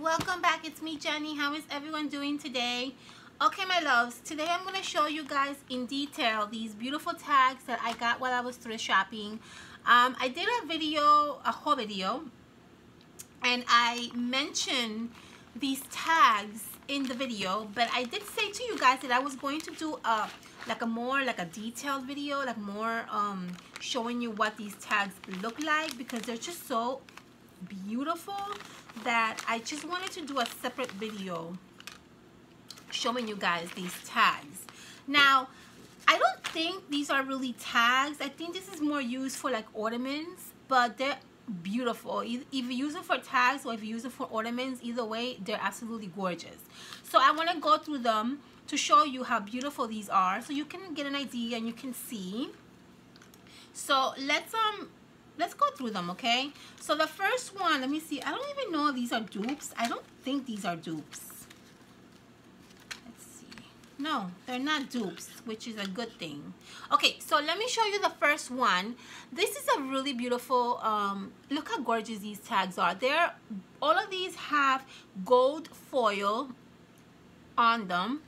welcome back. It's me, Jenny. How is everyone doing today? Okay, my loves, today I'm going to show you guys in detail these beautiful tags that I got while I was thrift shopping. I did a haul video, and I mentioned these tags in the video, but I did say to you guys that I was going to do a more detailed video, like more showing you what these tags look like, because they're just so beautiful that I just wanted to do a separate video showing you guys these tags. Now, I don't think these are really tags. I think this is more used for like ornaments, but they're beautiful. If you use it for tags or if you use it for ornaments, either way, they're absolutely gorgeous. So I want to go through them to show you how beautiful these are, so you can get an idea and you can see. So let's go through them, okay? So the first one, let me see. I don't even know if these are dupes. I don't think these are dupes. Let's see. No, they're not dupes, which is a good thing. Okay, so let me show you the first one. This is a really beautiful, look how gorgeous these tags are. All of these have gold foil on them,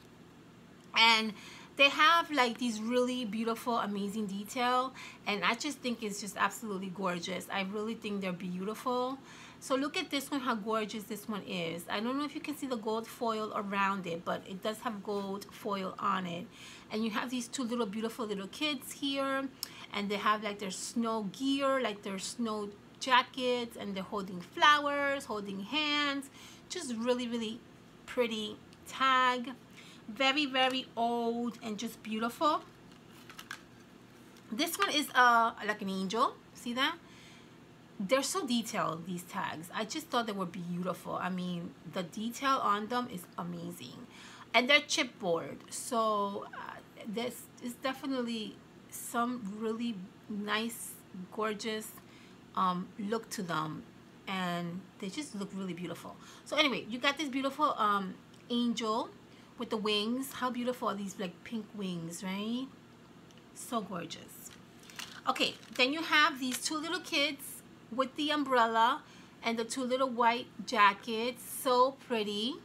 and they have like these really beautiful, amazing detail, and I just think it's just absolutely gorgeous. I really think they're beautiful. So look at this one, how gorgeous this one is. I don't know if you can see the gold foil around it, but it does have gold foil on it. And you have these two little beautiful little kids here, and they have like their snow gear, like their snow jackets, and they're holding flowers, holding hands. Just really, really pretty tag. Very, very old and just beautiful. This one is like an angel. See that? They're so detailed, these tags. I just thought they were beautiful. I mean, the detail on them is amazing. And they're chipboard, so this is definitely some really nice, gorgeous look to them, and they just look really beautiful. So anyway, you got this beautiful angel with the wings. How beautiful are these, like pink wings, right? So gorgeous. Okay, then you have these two little kids with the umbrella and the two little white jackets. So pretty,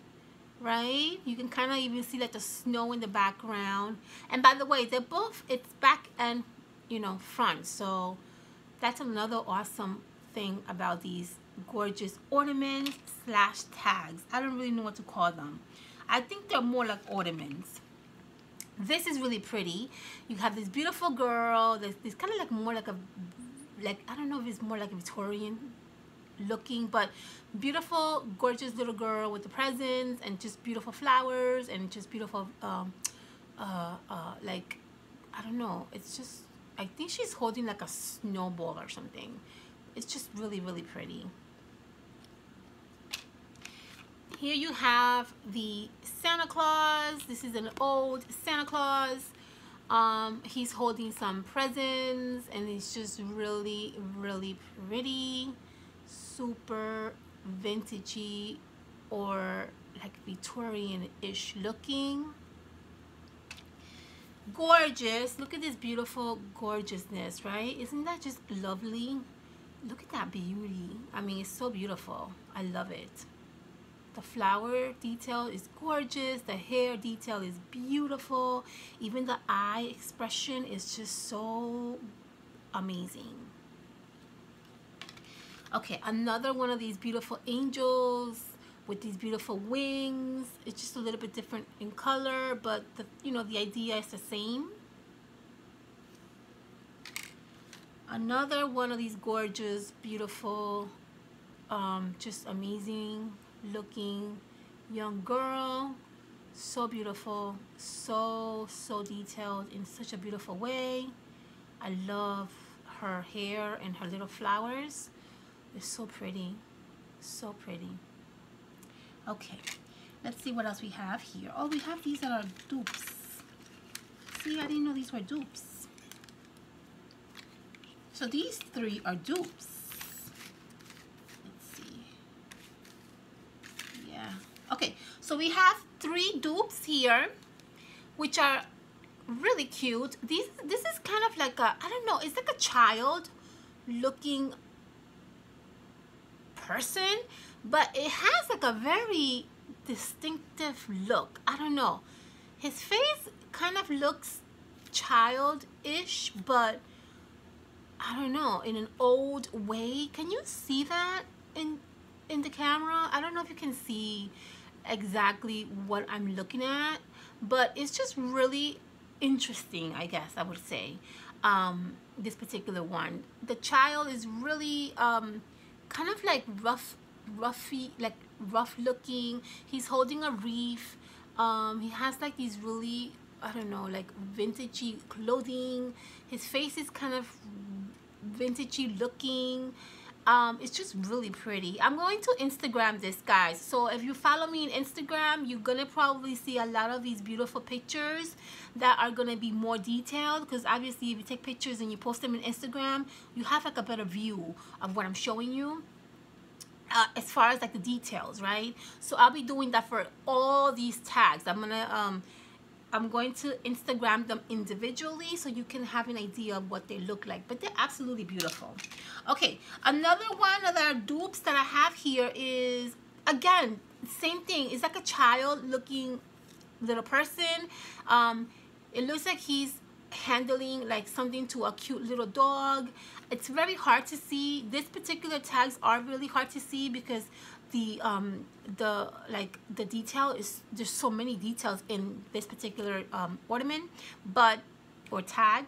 right? You can kind of even see like the snow in the background. And by the way, they're both, it's back and, you know, front. So that's another awesome thing about these gorgeous ornaments slash tags. I don't really know what to call them. I think they're more like ornaments. This is really pretty. You have this beautiful girl. This kind of like more like I don't know if it's more like a Victorian looking, but beautiful, gorgeous little girl with the presents and just beautiful flowers and just beautiful, like, I don't know. It's just, I think she's holding like a snowball or something. It's just really, really pretty. Here you have the Santa Claus. This is an old Santa Claus. He's holding some presents, and it's just really, really pretty. Super vintagey or like Victorian-ish looking. Gorgeous. Look at this beautiful gorgeousness, right? Isn't that just lovely? Look at that beauty. I mean, it's so beautiful. I love it. The flower detail is gorgeous. The hair detail is beautiful. Even the eye expression is just so amazing. Okay, another one of these beautiful angels with these beautiful wings. It's just a little bit different in color, but the, you know, the idea is the same. Another one of these gorgeous, beautiful, just amazing looking young girl. So beautiful, so detailed in such a beautiful way. I love her hair and her little flowers. They're so pretty, so pretty. Okay, let's see what else we have here. Oh, we have these that are dupes. See, I didn't know these were dupes. So these three are dupes. Okay, so we have 3 dupes here, which are really cute. This is kind of like a, I don't know, it's like a child looking person, but it has like a very distinctive look. I don't know. His face kind of looks childish, but I don't know, in an old way. Can you see that in the camera? I don't know if you can see exactly what I'm looking at, but it's just really interesting, I guess I would say. This particular one, the child is really kind of like rough looking. He's holding a wreath. He has like these really, I don't know, like vintagey clothing. His face is kind of vintagey looking. It's just really pretty. I'm going to Instagram this, guys, so if you follow me on Instagram, you're gonna probably see a lot of these beautiful pictures that are gonna be more detailed, because obviously if you take pictures and you post them on Instagram, you have like a better view of what I'm showing you as far as like the details, right? So I'll be doing that for all these tags. I'm going to Instagram them individually so you can have an idea of what they look like, but they're absolutely beautiful. Okay, another one of our dupes that I have here is, again, same thing. It's like a child looking little person. It looks like he's handling like something to a cute little dog. It's very hard to see. These particular tags are really hard to see because the detail is, there's so many details in this particular ornament, or tag,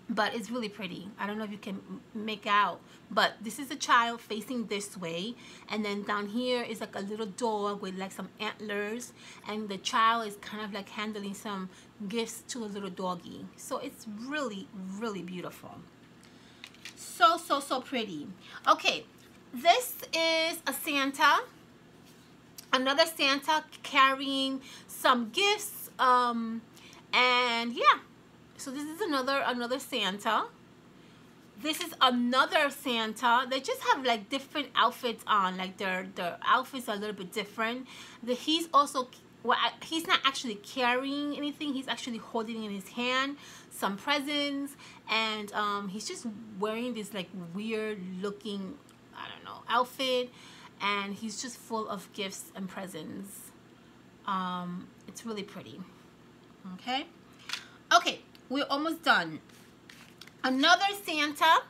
but it's really pretty. I don't know if you can make out, but this is a child facing this way, and then down here is like a little dog with like some antlers, and the child is kind of like handling some gifts to a little doggy. So it's really, really beautiful. So pretty. Okay, this is a Santa, another Santa carrying some gifts, and yeah, so this is another Santa. This is another Santa. They just have like different outfits on, like their outfits are a little bit different. He's also, well, he's not actually carrying anything, he's actually holding in his hand some presents, and he's just wearing this like weird looking, I don't know, outfit, and he's just full of gifts and presents. It's really pretty. Okay, we're almost done. Another Santa,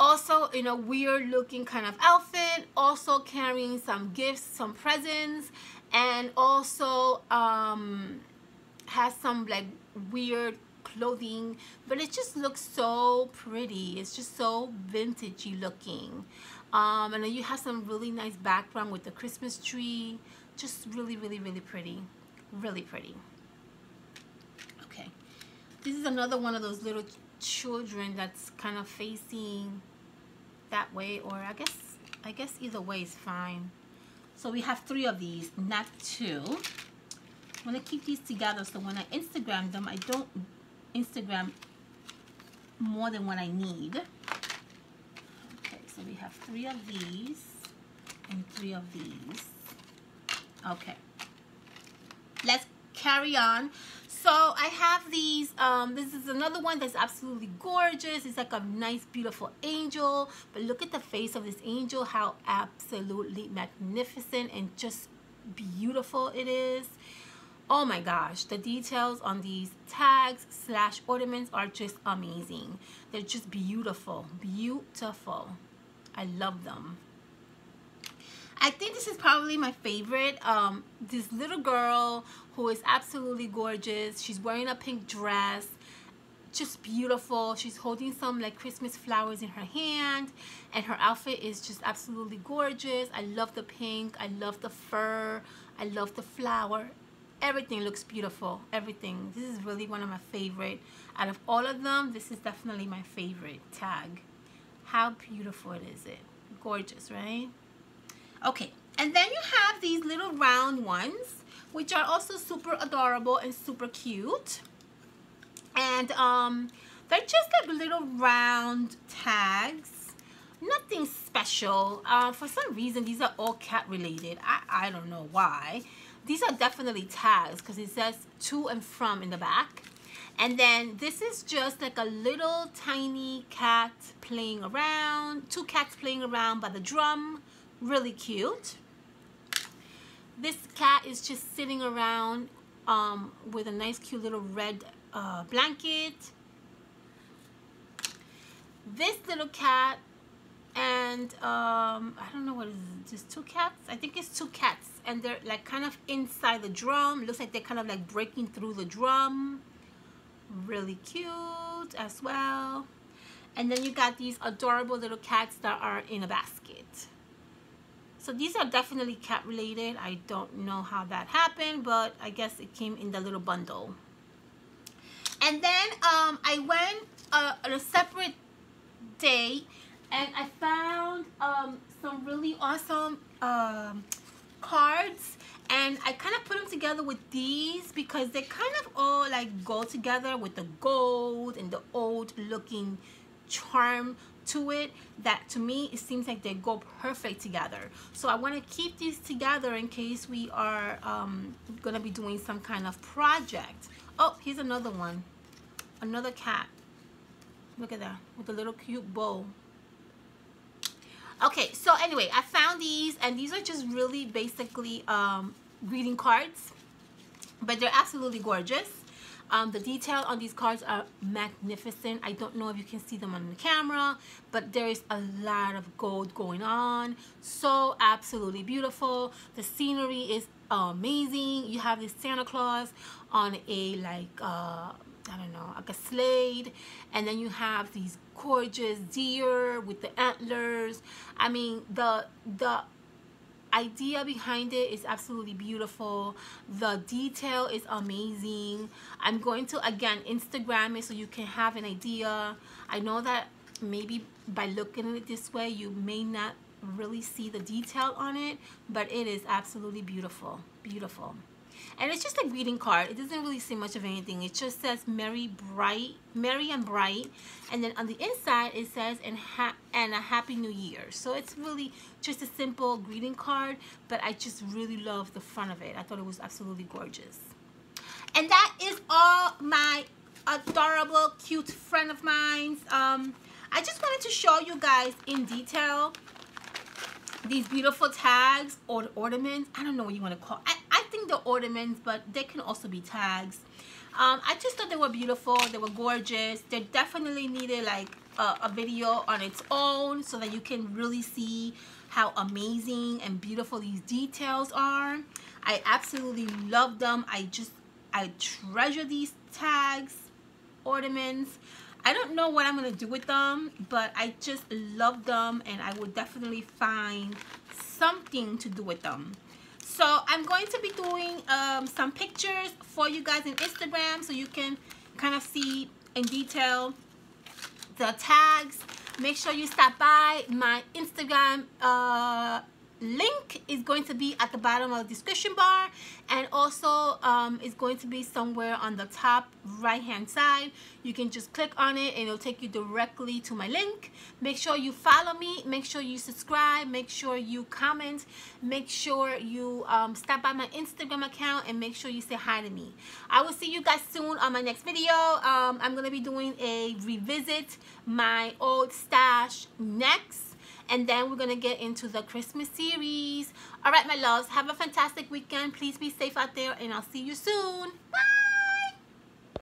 also in a weird looking kind of outfit, also carrying some gifts, some presents, and also has some like weird clothing, but it just looks so pretty. It's just so vintagey looking. And then you have some really nice background with the Christmas tree. Just really, really, really pretty. Really pretty. Okay, this is another one of those little children that's kind of facing that way, or I guess either way is fine. So we have 3 of these, not 2. I'm gonna keep these together so when I Instagram them, I don't Instagram more than what I need. Okay, so we have 3 of these and 3 of these. Okay, let's carry on. So I have these, this is another one that's absolutely gorgeous. It's like a nice, beautiful angel, but look at the face of this angel, how absolutely magnificent and just beautiful it is. Oh my gosh, the details on these tags / ornaments are just amazing. They're just beautiful, beautiful. I love them. I think this is probably my favorite. This little girl who is absolutely gorgeous. She's wearing a pink dress, just beautiful. She's holding some like Christmas flowers in her hand, and her outfit is just absolutely gorgeous. I love the pink, I love the fur, I love the flower. Everything looks beautiful, everything. This is really one of my favorite. Out of all of them, this is definitely my favorite tag. How beautiful is it? Gorgeous, right? Okay, and then you have these little round ones, which are also super adorable and super cute. And they're just like little round tags. Nothing special. For some reason, these are all cat related. I don't know why. These are definitely tags because it says to and from in the back. And then this is just like a little tiny cat playing around. 2 cats playing around by the drum. Really cute. This cat is just sitting around with a nice cute little red blanket. This little cat, and I don't know what is it, just two cats? I think it's two cats, and they're like kind of inside the drum. Looks like they're kind of like breaking through the drum. Really cute as well. And then you got these adorable little cats that are in a basket. So these are definitely cat related. I don't know how that happened, but I guess it came in the little bundle. And then I went on a separate day and I found some really awesome cards, and I kind of put them together with these because they kind of all like go together with the gold and the old looking charm to it, that to me it seems like they go perfect together. So I want to keep these together in case we are gonna be doing some kind of project. Oh, here's another one, another cat. Look at that with a little cute bow. Okay, so anyway, I found these, and these are just really basically greeting cards, but they're absolutely gorgeous. The detail on these cards are magnificent. I don't know if you can see them on the camera, but there is a lot of gold going on. So absolutely beautiful. The scenery is amazing. You have this Santa Claus on a like I don't know, like a sled, and then you have these gorgeous deer with the antlers. I mean, the idea behind it is absolutely beautiful. The detail is amazing. I'm going to again Instagram it so you can have an idea. I know that maybe by looking at it this way you may not really see the detail on it, but it is absolutely beautiful. Beautiful. And it's just a greeting card. It doesn't really say much of anything. It just says merry and bright, and then on the inside it says and a happy new year. So it's really just a simple greeting card, but I just really love the front of it. I thought it was absolutely gorgeous. And that is all my adorable cute friend of mine's. I just wanted to show you guys in detail these beautiful tags or ornaments. I don't know what you want to call it. I think they're ornaments, but they can also be tags. I just thought they were beautiful. They were gorgeous. They definitely needed like a video on its own so that you can really see how amazing and beautiful these details are. I absolutely love them. I treasure these tags, ornaments. I don't know what I'm gonna do with them, but I just love them, and I would definitely find something to do with them. So I'm going to be doing some pictures for you guys in Instagram so you can kind of see in detail the tags. Make sure you stop by. My Instagram link is going to be at the bottom of the description bar, and also it's going to be somewhere on the top right hand side. You can just click on it and it'll take you directly to my link. Make sure you follow me, make sure you subscribe, make sure you comment, make sure you stop by my Instagram account, and make sure you say hi to me. I will see you guys soon on my next video. I'm gonna be doing a revisit my old stash next, and then we're gonna get into the Christmas series. All right, my loves, have a fantastic weekend. Please be safe out there, and I'll see you soon. Bye.